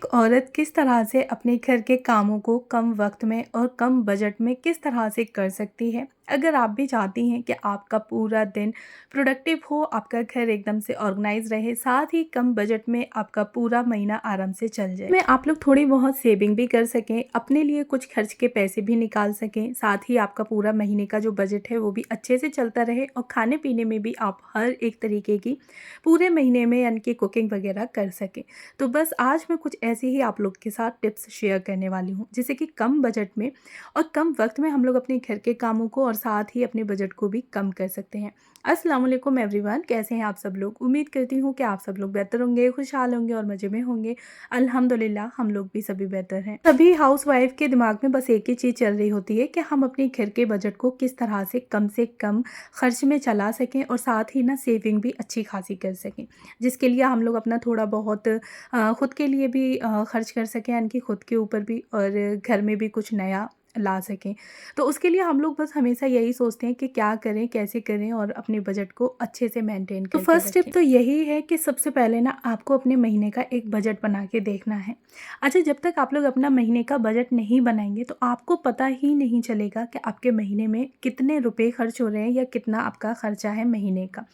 एक औरत किस तरह से अपने घर के कामों को कम वक्त में और कम बजट में किस तरह से कर सकती है। अगर आप भी चाहती हैं कि आपका पूरा दिन प्रोडक्टिव हो, आपका घर एकदम से ऑर्गेनाइज रहे, साथ ही कम बजट में आपका पूरा महीना आराम से चल जाए, में आप लोग थोड़ी बहुत सेविंग भी कर सकें, अपने लिए कुछ खर्च के पैसे भी निकाल सकें, साथ ही आपका पूरा महीने का जो बजट है वो भी अच्छे से चलता रहे और खाने पीने में भी आप हर एक तरीके की पूरे महीने में यानी कि कुकिंग वगैरह कर सकें। तो बस आज मैं कुछ ऐसे ही आप लोग के साथ टिप्स शेयर करने वाली हूँ, जिससे कि कम बजट में और कम वक्त में हम लोग अपने घर के कामों को और साथ ही अपने बजट को भी कम कर सकते हैं। अस्सलाम वालेकुम एवरीवन, कैसे हैं आप सब लोग। उम्मीद करती हूँ कि आप सब लोग बेहतर होंगे, खुशहाल होंगे और मज़े में होंगे। अल्हम्दुलिल्लाह हम लोग भी सभी बेहतर हैं। सभी हाउसवाइफ के दिमाग में बस एक ही चीज़ चल रही होती है कि हम अपने घर के बजट को किस तरह से कम खर्च में चला सकें और साथ ही ना सेविंग भी अच्छी खासी कर सकें, जिसके लिए हम लोग अपना थोड़ा बहुत ख़ुद के लिए भी खर्च कर सकें, यानी कि खुद के ऊपर भी, और घर में भी कुछ नया ला सकें। तो उसके लिए हम लोग बस हमेशा यही सोचते हैं कि क्या करें, कैसे करें और अपने बजट को अच्छे से मेंटेन करके तो फर्स्ट टिप तो यही है कि सबसे पहले ना आपको अपने महीने का एक बजट बना के देखना है। अच्छा, जब तक आप लोग अपना महीने का बजट नहीं बनाएंगे तो आपको पता ही नहीं चलेगा कि आपके महीने में कितने रुपए खर्च हो रहे हैं या कितना आपका खर्चा है महीने का।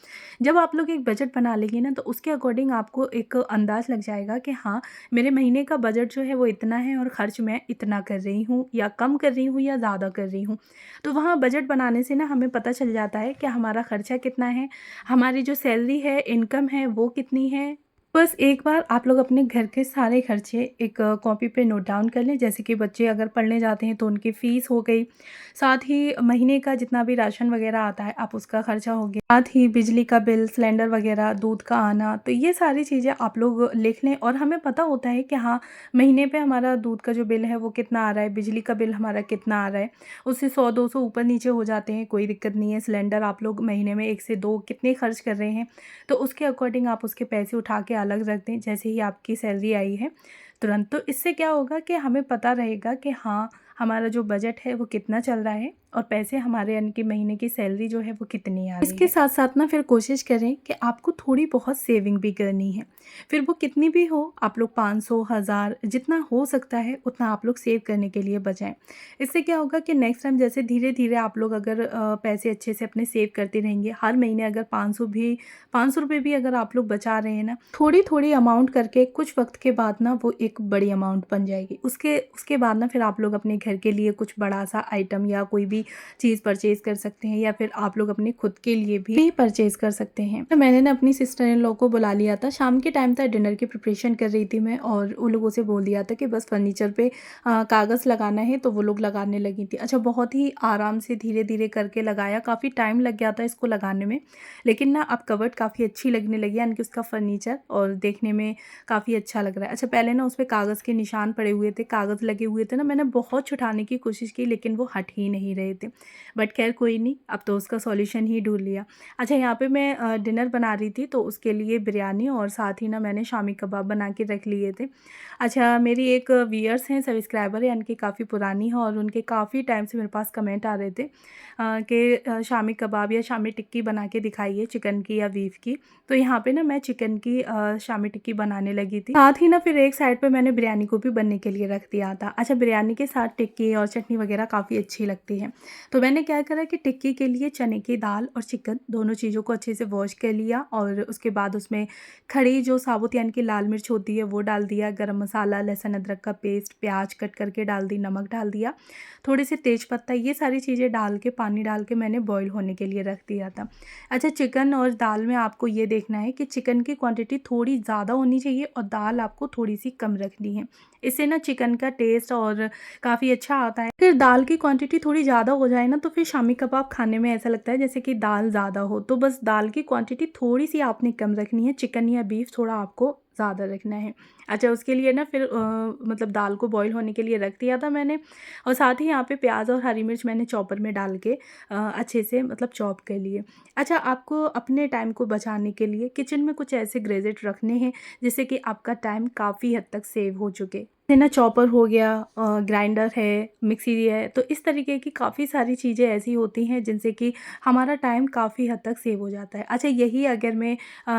जब आप लोग एक बजट बना लेंगे ना तो उसके अकॉर्डिंग आपको एक अंदाज़ लग जाएगा कि हाँ, मेरे महीने का बजट जो है वो इतना है और खर्च मैं इतना कर रही हूँ या कम कर रही हूँ या ज़्यादा कर रही हूँ। तो वहाँ बजट बनाने से ना हमें पता चल जाता है कि हमारा खर्चा कितना है, हमारी जो सैलरी है, इनकम है, वो कितनी है। बस एक बार आप लोग अपने घर के सारे खर्चे एक कॉपी पे नोट डाउन कर लें। जैसे कि बच्चे अगर पढ़ने जाते हैं तो उनकी फ़ीस हो गई, साथ ही महीने का जितना भी राशन वगैरह आता है आप उसका खर्चा हो गया, साथ ही बिजली का बिल, सिलेंडर वगैरह, दूध का आना, तो ये सारी चीज़ें आप लोग लिख लें। और हमें पता होता है कि हाँ, महीने पे हमारा दूध का जो बिल है वो कितना आ रहा है, बिजली का बिल हमारा कितना आ रहा है। उससे 100-200 ऊपर नीचे हो जाते हैं, कोई दिक्कत नहीं है। सिलेंडर आप लोग महीने में 1 से 2 कितने खर्च कर रहे हैं, तो उसके अकॉर्डिंग आप उसके पैसे उठा के अलग रख दें जैसे ही आपकी सैलरी आई है तुरंत। तो इससे क्या होगा कि हमें पता रहेगा कि हाँ, हमारा जो बजट है वो कितना चल रहा है और पैसे हमारे यानी कि महीने की सैलरी जो है वो कितनी आ रही है। इसके साथ साथ ना फिर कोशिश करें कि आपको थोड़ी बहुत सेविंग भी करनी है। फिर वो कितनी भी हो, आप लोग 500, 1000 जितना हो सकता है उतना आप लोग सेव करने के लिए बचाएं। इससे क्या होगा कि नेक्स्ट टाइम जैसे धीरे धीरे आप लोग अगर पैसे अच्छे से अपने सेव करते रहेंगे, हर महीने अगर 500 रुपये भी अगर आप लोग बचा रहे हैं ना, थोड़ी थोड़ी अमाउंट करके कुछ वक्त के बाद ना वो एक बड़ी अमाउंट बन जाएगी। उसके उसके बाद ना फिर आप लोग अपने घर के लिए कुछ बड़ा सा आइटम या कोई भी चीज़ परचेज़ कर सकते हैं, या फिर आप लोग अपने खुद के लिए भी परचेज़ कर सकते हैं। तो मैंने ना अपनी सिस्टर इन लॉ को बुला लिया था, शाम के टाइम था, डिनर की प्रिपरेशन कर रही थी मैं, और उन लोगों से बोल दिया था कि बस फर्नीचर पे कागज़ लगाना है, तो वो लोग लगाने लगी थी। अच्छा, बहुत ही आराम से धीरे धीरे करके लगाया, काफ़ी टाइम लग गया था इसको लगाने में, लेकिन ना अब कबर्ड काफ़ी अच्छी लगने लगी, यानी कि उसका फर्नीचर, और देखने में काफ़ी अच्छा लग रहा है। अच्छा, पहले ना उस पे कागज़ के निशान पड़े हुए थे, कागज़ लगे हुए थे ना, मैंने बहुत छुटाने की कोशिश की लेकिन वो हट ही नहीं रहे थे। बट खैर कोई नहीं, अब तो उसका सॉल्यूशन ही ढूँढ लिया। अच्छा, यहाँ पे मैं डिनर बना रही थी तो उसके लिए बिरयानी और साथ ही ना मैंने शामी कबाब बना के रख लिए थे। अच्छा, मेरी एक व्यूअर्स हैं, सब्सक्राइबर हैं, यानी कि काफ़ी पुरानी हैं, और उनके काफ़ी टाइम से मेरे पास कमेंट आ रहे थे कि शामी कबाब या शामी टिक्की बना के दिखाइए, चिकन की या बीफ की। तो यहाँ पे ना मैं चिकन की शामी टिक्की बनाने लगी थी, साथ ही ना फिर एक साइड पे मैंने बिरयानी को भी बनने के लिए रख दिया था। अच्छा, बिरयानी के साथ टिक्की और चटनी वगैरह काफ़ी अच्छी लगती है। तो मैंने क्या करा कि टिक्की के लिए चने की दाल और चिकन दोनों चीज़ों को अच्छे से वॉश कर लिया, और उसके बाद उसमें खड़ी जो साबुत यानी कि लाल मिर्च होती है वो डाल दिया, गरम मसाला, लहसुन अदरक का पेस्ट, प्याज कट करके डाल दी, नमक डाल दिया, थोड़े से तेज पत्ता, ये सारी चीज़ें डाल के पानी डाल के मैंने बॉईल होने के लिए रख दिया था। अच्छा, चिकन और दाल में आपको ये देखना है कि चिकन की क्वांटिटी थोड़ी ज़्यादा होनी चाहिए और दाल आपको थोड़ी सी कम रखनी है। इससे ना चिकन का टेस्ट और काफ़ी अच्छा आता है। फिर दाल की क्वांटिटी थोड़ी ज़्यादा हो जाए ना तो फिर शामी कबाब खाने में ऐसा लगता है जैसे कि दाल ज़्यादा हो, तो बस दाल की क्वांटिटी थोड़ी सी आपने कम रखनी है, चिकन या बीफ थोड़ा आपको ज़्यादा रखना है। अच्छा, उसके लिए ना फिर मतलब दाल को बॉईल होने के लिए रख दिया था मैंने, और साथ ही यहाँ पे प्याज और हरी मिर्च मैंने चॉपर में डाल के अच्छे से मतलब चॉप कर लिए। अच्छा, आपको अपने टाइम को बचाने के लिए किचन में कुछ ऐसे ग्रेजेट रखने हैं जिससे कि आपका टाइम काफ़ी हद तक सेव हो चुके। है ना, चॉपर हो गया, ग्राइंडर है, मिक्सी है, तो इस तरीके की काफ़ी सारी चीज़ें ऐसी होती हैं जिनसे कि हमारा टाइम काफ़ी हद तक सेव हो जाता है। अच्छा, यही अगर मैं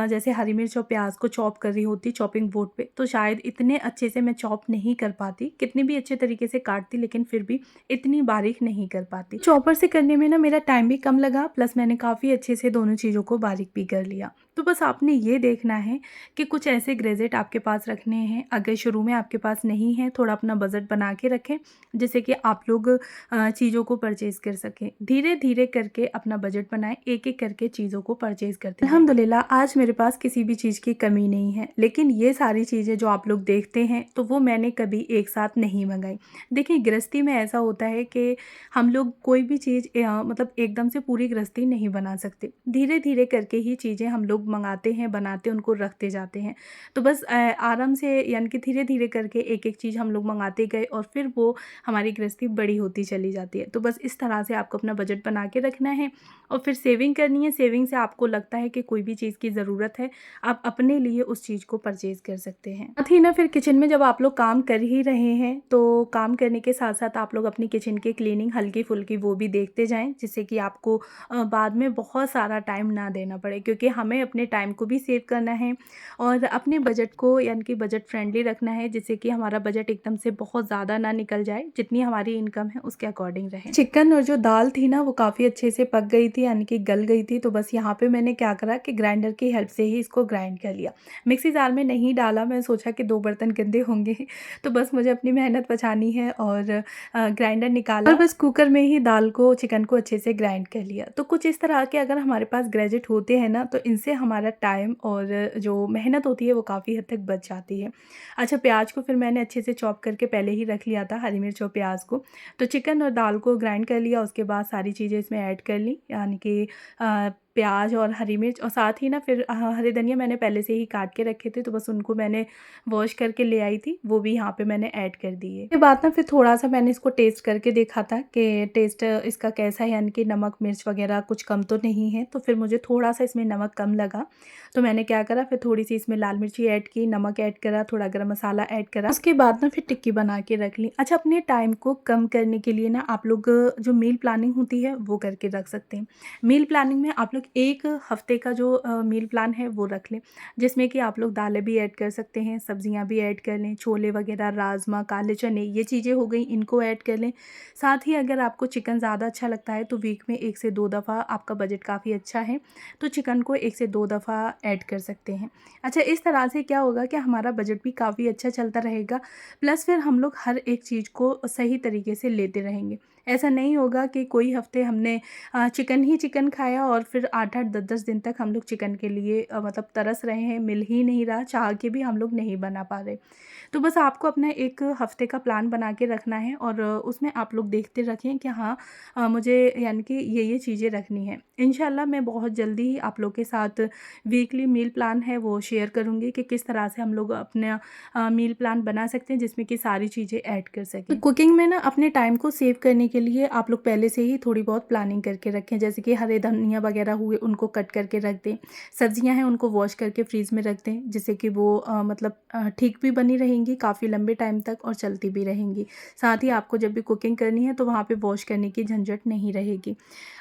जैसे हरी मिर्च और प्याज़ को चॉप कर रही होती चॉपिंग बोर्ड पे, तो शायद इतने अच्छे से मैं चॉप नहीं कर पाती, कितने भी अच्छे तरीके से काटती लेकिन फिर भी इतनी बारीक नहीं कर पाती। चॉपर से करने में ना मेरा टाइम भी कम लगा, प्लस मैंने काफ़ी अच्छे से दोनों चीज़ों को बारीक भी कर लिया। तो बस आपने ये देखना है कि कुछ ऐसे ग्रेजेट आपके पास रखने हैं, अगर शुरू में आपके पास नहीं है, थोड़ा अपना बजट बना के रखें, जिससे कि आप लोग चीज़ों को परचेज़ कर सकें। धीरे-धीरे करके अपना बजट बनाएँ, एक-एक करके चीज़ों को परचेज़ करते जाएँ। अल्हम्दुलिल्लाह आज मेरे पास किसी भी चीज़ की कमी नहीं है, लेकिन ये सारी चीज़ें जो आप लोग देखते हैं, तो वो मैंने कभी एक साथ नहीं मँगाई। देखिए, गृहस्थी में ऐसा होता है कि हम लोग कोई भी चीज़ मतलब एकदम से पूरी गृहस्थी नहीं बना सकते। धीरे-धीरे करके ही चीज़ें हम लोग मँगाते हैं, बनाते हैं, उनको रखते जाते हैं। तो बस आराम से यानी कि धीरे-धीरे करके एक-एक चीज़ हम लोग मँगाते गए और फिर वो हमारी गृहस्थी बड़ी होती चली जाती है। तो बस इस तरह से आपको अपना बजट बना के रखना है और फिर सेविंग करनी है। सेविंग से आपको लगता है कि कोई भी चीज़ की ज़रूरत है, आप अपने लिए उस चीज़ को परचेज़ कर सकते हैं। साथ ही ना फिर किचन में जब आप लोग काम कर ही रहे हैं, तो काम करने के साथ-साथ आप लोग अपनी किचन की क्लीनिंग हल्की-फुल्की वो भी देखते जाएँ, जिससे कि आपको बाद में बहुत सारा टाइम ना देना पड़े, क्योंकि हमें अपने टाइम को भी सेव करना है और अपने बजट को यानी कि बजट फ्रेंडली रखना है, जिससे कि हमारा बजट एकदम से बहुत ज़्यादा ना निकल जाए, जितनी हमारी इनकम है उसके अकॉर्डिंग रहे। चिकन और जो दाल थी ना वो काफ़ी अच्छे से पक गई थी, यानी कि गल गई थी, तो बस यहाँ पे मैंने क्या करा कि ग्राइंडर की हेल्प से ही इसको ग्राइंड कर लिया। मिक्सी जार में नहीं डाला, मैं सोचा कि 2 बर्तन गंदे होंगे तो बस मुझे अपनी मेहनत बचानी है और ग्राइंडर निकाला और बस कुकर में ही दाल को, चिकन को अच्छे से ग्राइंड कर लिया। तो कुछ इस तरह के अगर हमारे पास गैजेट होते हैं ना, तो इनसे हमारा टाइम और जो मेहनत होती है वो काफ़ी हद तक बच जाती है। अच्छा, प्याज को फिर मैंने अच्छे से चॉप करके पहले ही रख लिया था, हरी मिर्च और प्याज को। तो चिकन और दाल को ग्राइंड कर लिया, उसके बाद सारी चीज़ें इसमें ऐड कर ली, यानी कि प्याज और हरी मिर्च, और साथ ही ना फिर हरे धनिया मैंने पहले से ही काट के रखे थे, तो बस उनको मैंने वॉश करके ले आई थी, वो भी यहाँ पे मैंने ऐड कर दिए। उसके बाद ना फिर थोड़ा-सा मैंने इसको टेस्ट करके देखा था कि टेस्ट इसका कैसा है, यानी कि नमक, मिर्च वगैरह कुछ कम तो नहीं है, तो फिर मुझे थोड़ा-सा इसमें नमक कम लगा। तो मैंने क्या करा, फिर थोड़ी-सी इसमें लाल मिर्ची ऐड की, नमक ऐड करा, थोड़ा गरम मसाला ऐड करा। उसके बाद ना फिर टिक्की बना के रख ली। अच्छा, अपने टाइम को कम करने के लिए ना आप लोग जो मील प्लानिंग होती है वो करके रख सकते हैं। मील प्लानिंग में आप लोग 1 हफ़्ते का जो मील प्लान है वो रख लें, जिसमें कि आप लोग दालें भी ऐड कर सकते हैं, सब्जियां भी ऐड कर लें, छोले वगैरह, राजमा, काले चने, ये चीज़ें हो गई, इनको ऐड कर लें। साथ ही अगर आपको चिकन ज़्यादा अच्छा लगता है तो वीक में 1 से 2 दफ़ा, आपका बजट काफ़ी अच्छा है तो चिकन को 1 से 2 दफ़ा ऐड कर सकते हैं। अच्छा, इस तरह से क्या होगा कि हमारा बजट भी काफ़ी अच्छा चलता रहेगा, प्लस फिर हम लोग हर एक चीज़ को सही तरीके से लेते रहेंगे। ऐसा नहीं होगा कि कोई हफ़्ते हमने चिकन ही चिकन खाया और फिर 8-8, 10-10 दिन तक हम लोग चिकन के लिए मतलब तरस रहे हैं, मिल ही नहीं रहा, चाह के भी हम लोग नहीं बना पा रहे। तो बस आपको अपना 1 हफ़्ते का प्लान बना के रखना है और उसमें आप लोग देखते रखें कि हाँ, मुझे यानी कि ये चीज़ें रखनी है। इंशाल्लाह मैं बहुत जल्दी ही आप लोग के साथ वीकली मील प्लान है वो शेयर करूँगी कि किस तरह से हम लोग अपना मील प्लान बना सकते हैं, जिसमें कि सारी चीज़ें ऐड कर सकें। तो कुकिंग में ना अपने टाइम को सेव करने के लिए आप लोग पहले से ही थोड़ी बहुत प्लानिंग करके रखें, जैसे कि हरे धनिया वगैरह हुए उनको कट करके रख दें, सब्जियां हैं उनको वॉश करके फ्रीज़ में रख दें, जिससे कि वो मतलब ठीक भी बनी रहेंगी काफ़ी लंबे टाइम तक और चलती भी रहेंगी। साथ ही आपको जब भी कुकिंग करनी है तो वहाँ पे वॉश करने की झंझट नहीं रहेगी।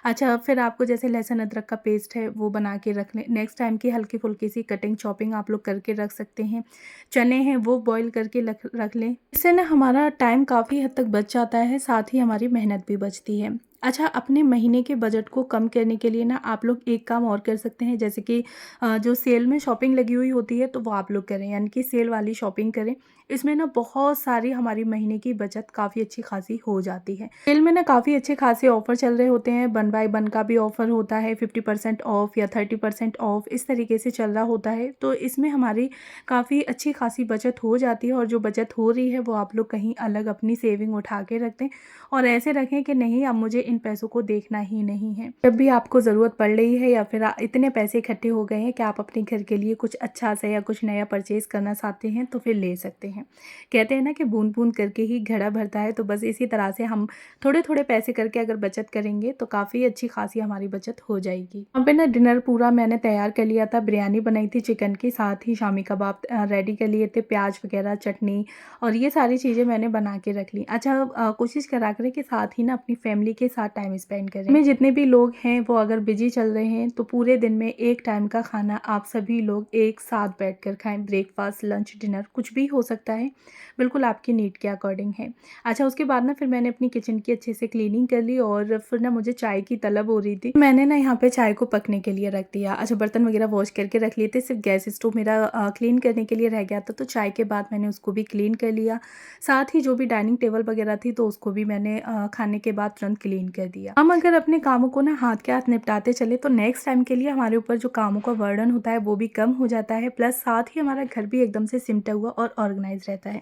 अच्छा, फिर आपको जैसे लहसुन अदरक का पेस्ट है वो बना के रख लें, नेक्स्ट टाइम की हल्की फुल्की सी कटिंग चॉपिंग आप लोग करके रख सकते हैं। चने हैं वो बॉईल करके रख लें, इससे ना हमारा टाइम काफ़ी हद तक बच जाता है, साथ ही हमारी मेहनत भी बचती है। अच्छा, अपने महीने के बजट को कम करने के लिए ना आप लोग एक काम और कर सकते हैं, जैसे कि जो सेल में शॉपिंग लगी हुई होती है तो वो आप लोग करें, यानी कि सेल वाली शॉपिंग करें। इसमें ना बहुत सारी हमारी महीने की बचत काफ़ी अच्छी खासी हो जाती है। सेल में ना काफ़ी अच्छे खासे ऑफ़र चल रहे होते हैं, 1 बाय 1 का भी ऑफ़र होता है, 50% ऑफ़ या 30% ऑफ़, इस तरीके से चल रहा होता है। तो इसमें हमारी काफ़ी अच्छी खासी बचत हो जाती है और जो बचत हो रही है वो आप लोग कहीं अलग अपनी सेविंग उठा के रख दें और ऐसे रखें कि नहीं, अब मुझे इन पैसों को देखना ही नहीं है। जब भी आपको ज़रूरत पड़ रही है या फिर इतने पैसे इकट्ठे हो गए हैं कि आप अपने घर के लिए कुछ अच्छा सा या कुछ नया परचेज़ करना चाहते हैं तो फिर ले सकते हैं। हैं। कहते हैं ना कि बूँद-बूँद करके ही घड़ा भरता है, तो बस इसी तरह से हम थोड़े-थोड़े पैसे करके अगर बचत करेंगे तो काफ़ी अच्छी खासी हमारी बचत हो जाएगी। वहाँ पे ना डिनर पूरा मैंने तैयार कर लिया था, बिरयानी बनाई थी चिकन की, साथ ही शामी कबाब रेडी कर लिए थे, प्याज वगैरह, चटनी और ये सारी चीज़ें मैंने बना के रख ली। अच्छा कोशिश करा करें कि साथ ही ना अपनी फैमिली के साथ टाइम स्पेंड करें। में जितने भी लोग हैं वो अगर बिज़ी चल रहे हैं तो पूरे दिन में एक टाइम का खाना आप सभी लोग एक साथ बैठकर खाएँ। ब्रेकफ़ास्ट, लंच, डिनर कुछ भी हो सकता है, बिल्कुल आपकी नीड के अकॉर्डिंग है। अच्छा उसके बाद ना फिर मैंने अपनी किचन की अच्छे से क्लीनिंग कर ली और फिर ना मुझे चाय की तलब हो रही थी। मैंने ना यहाँ पे चाय को पकने के लिए रख दिया। अच्छा बर्तन वगैरह वॉश करके रख लिए थे, सिर्फ़ गैस स्टोव मेरा क्लीन करने के लिए रह गया था, तो चाय के बाद मैंने उसको भी क्लीन कर लिया। साथ ही जो भी डाइनिंग टेबल वगैरह थी तो उसको भी मैंने खाने के बाद तुरंत क्लीन कर दिया। हम अगर अपने कामों को ना हाथ के हाथ निपटाते चले तो नेक्स्ट टाइम के लिए हमारे ऊपर जो कामों का बर्डन होता है वो भी कम हो जाता है, प्लस साथ ही हमारा घर भी एकदम से सिमटा हुआ और ऑर्गेनाइज रहता है।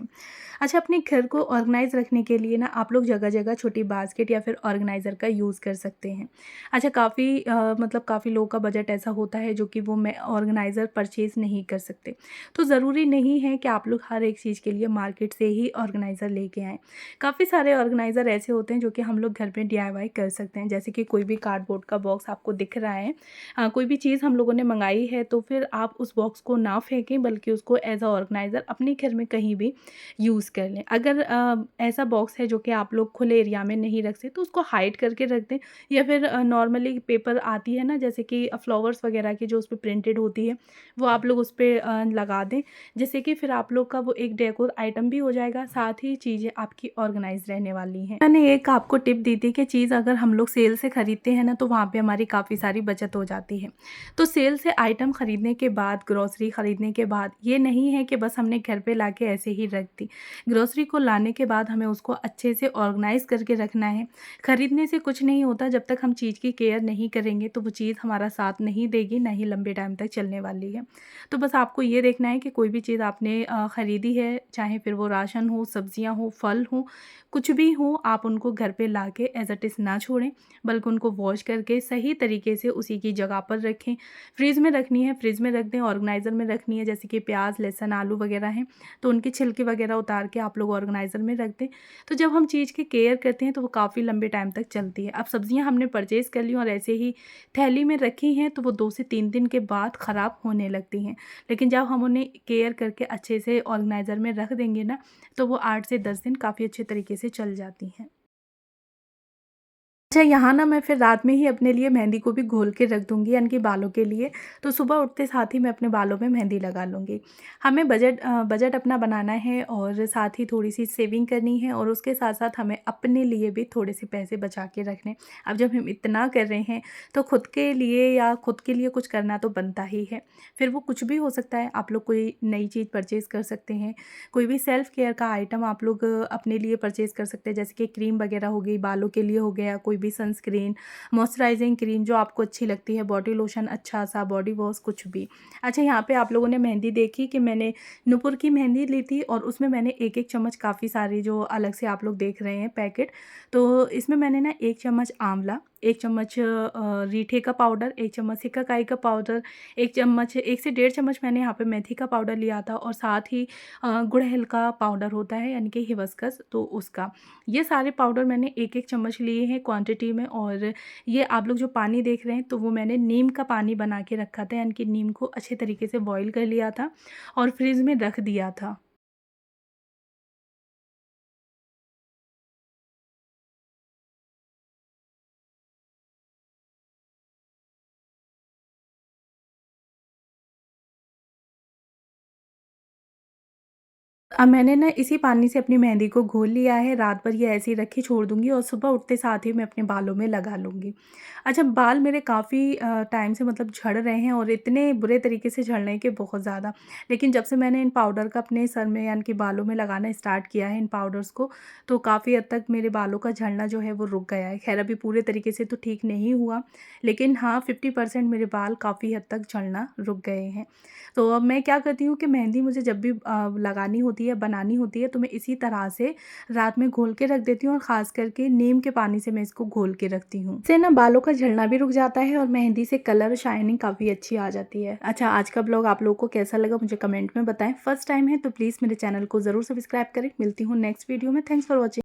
अच्छा अपने घर को ऑर्गेनाइज रखने के लिए ना आप लोग जगह-जगह छोटी बास्केट या फिर ऑर्गेनाइज़र का यूज़ कर सकते हैं। अच्छा काफ़ी मतलब काफ़ी लोगों का बजट ऐसा होता है जो कि वो मैं ऑर्गेनाइज़र परचेज़ नहीं कर सकते। तो ज़रूरी नहीं है कि आप लोग हर एक चीज़ के लिए मार्केट से ही ऑर्गेनाइज़र लेके आएँ। काफ़ी सारे ऑर्गेनाइज़र ऐसे होते हैं जो कि हम लोग घर में डीआईवाई कर सकते हैं। जैसे कि कोई भी कार्डबोर्ड का बॉक्स आपको दिख रहा है, कोई भी चीज़ हम लोगों ने मँगाई है तो फिर आप उस बॉक्स को ना फेंकें बल्कि उसको एज़ अ ऑर्गेनाइज़र अपने घर में कहीं भी यूज़ कर लें। अगर ऐसा बॉक्स है जो कि आप लोग खुले एरिया में नहीं रख सकते तो उसको हाइड करके रख दें या फिर नॉर्मली पेपर आती है ना जैसे कि फ्लावर्स वगैरह की जो उस पे प्रिंटेड होती है, वो आप लोग उस पे लगा दें, जिससे कि फिर आप लोग का वो एक डेकोर आइटम भी हो जाएगा, साथ ही चीज़ें आपकी ऑर्गेनाइज़ रहने वाली हैं। मैंने एक आपको टिप दी थी कि चीज़ अगर हम लोग सेल से खरीदते हैं ना तो वहाँ पे हमारी काफ़ी सारी बचत हो जाती है। तो सेल से आइटम खरीदने के बाद, ग्रोसरी खरीदने के बाद ये नहीं है कि बस हमने घर पे लाके ऐसे ही रख दी। ग्रोसरी को लाने के बाद हमें उसको अच्छे से ऑर्गेनाइज़ करके रखना है। खरीदने से कुछ नहीं होता, जब तक हम चीज़ की केयर नहीं करेंगे तो वो चीज़ हमारा साथ नहीं देगी, ना ही लंबे टाइम तक चलने वाली है। तो बस आपको ये देखना है कि कोई भी चीज़ आपने खरीदी है, चाहे फिर वो राशन हो, सब्जियाँ हो, फल हों, कुछ भी हो, आप उनको घर पे लाके एज़ इट इज़ ना छोड़ें, बल्कि उनको वॉश करके सही तरीके से उसी की जगह पर रखें। फ्रिज में रखनी है, फ्रिज में रख दें, ऑर्गेनाइज़र में रखनी है, जैसे कि प्याज़, लहसुन, आलू वगैरह हैं, तो उनके छिलके वगैरह उतार के आप लोग ऑर्गेनाइज़र में रख दें। तो जब हम चीज़ की केयर करते हैं तो वो काफ़ी लंबे टाइम तक चलती है। अब सब्जियाँ हमने परचेज़ कर ली और ऐसे ही थैली में रखी हैं तो वो 2 से 3 दिन के बाद ख़राब होने लगती हैं। लेकिन जब हम उन्हें केयर करके अच्छे से ऑर्गेनाइज़र में रख देंगे ना, तो वो 8 से 10 दिन काफ़ी अच्छे तरीके से चल जाती हैं। अच्छा यहाँ ना मैं फिर रात में ही अपने लिए मेहंदी को भी घोल के रख दूँगी यानी कि बालों के लिए, तो सुबह उठते साथ ही मैं अपने बालों में मेहंदी लगा लूँगी। हमें बजट अपना बनाना है और साथ ही थोड़ी-सी सेविंग करनी है और उसके साथ-साथ हमें अपने लिए भी थोड़े-से पैसे बचा के रखने। अब जब हम इतना कर रहे हैं, तो खुद के लिए या खुद के लिए कुछ करना तो बनता ही है। फिर वो कुछ भी हो सकता है, आप लोग कोई नई चीज़ परचेज़ कर सकते हैं, कोई भी सेल्फ केयर का आइटम आप लोग अपने लिए परचेज़ कर सकते हैं, जैसे कि क्रीम वगैरह हो गई, बालों के लिए हो गया, कोई भी सनस्क्रीन, मॉइस्चराइजिंग क्रीम जो आपको अच्छी लगती है, बॉडी लोशन अच्छा-सा, बॉडी वॉश कुछ भी। अच्छा यहाँ पे आप लोगों ने मेहंदी देखी कि मैंने नुपुर की मेहंदी ली थी और उसमें मैंने 1-1 चम्मच काफ़ी सारी जो अलग से आप लोग देख रहे हैं पैकेट, तो इसमें मैंने ना 1 चम्मच आंवला, 1 चम्मच रीठे का पाउडर, 1 चम्मच सिकाकाई का पाउडर, 1 चम्मच 1 से डेढ़ चम्मच मैंने यहाँ पे मेथी का पाउडर लिया था और साथ ही गुड़हल का पाउडर होता है यानी कि हिबिस्कस तो उसका। ये सारे पाउडर मैंने 1-1 चम्मच लिए हैं क्वांटिटी में और ये आप लोग जो पानी देख रहे हैं तो वो मैंने नीम का पानी बना के रखा था यानी कि नीम को अच्छे तरीके से बॉयल कर लिया था और फ्रिज में रख दिया था। अब मैंने ना इसी पानी से अपनी मेहंदी को घोल लिया है, रात भर ये ऐसे ही रखी छोड़ दूँगी और सुबह उठते साथ ही मैं अपने बालों में लगा लूँगी। अच्छा बाल मेरे काफ़ी टाइम से मतलब झड़ रहे हैं और इतने बुरे तरीके से झड़ रहे हैं कि बहुत ज़्यादा। लेकिन जब से मैंने इन पाउडर का अपने सर में यानी कि बालों में लगाना स्टार्ट किया है इन पाउडर्स को, तो काफ़ी हद तक मेरे बालों का झड़ना जो है वो रुक गया है। ख़ैर अभी पूरे तरीके से तो ठीक नहीं हुआ, लेकिन हाँ 50% मेरे बाल काफ़ी हद तक झड़ना रुक गए हैं। तो अब मैं क्या करती हूँ कि मेहंदी मुझे जब भी लगानी होती होती है, बनानी होती है, तो मैं इसी तरह से रात में घोल के रख देती हूँ और ख़ास करके नीम के पानी से मैं इसको घोल के रखती हूँ। इससे ना बालों का झड़ना भी रुक जाता है और मेहंदी से कलर और शाइनिंग काफ़ी अच्छी आ जाती है। अच्छा, आज का ब्लॉग आप लोगों को कैसा लगा मुझे कमेंट में बताएं। फर्स्ट टाइम है तो प्लीज़ मेरे चैनल को ज़रूर सब्सक्राइब करें। मिलती हूँ नेक्स्ट वीडियो में। Thanks for watching.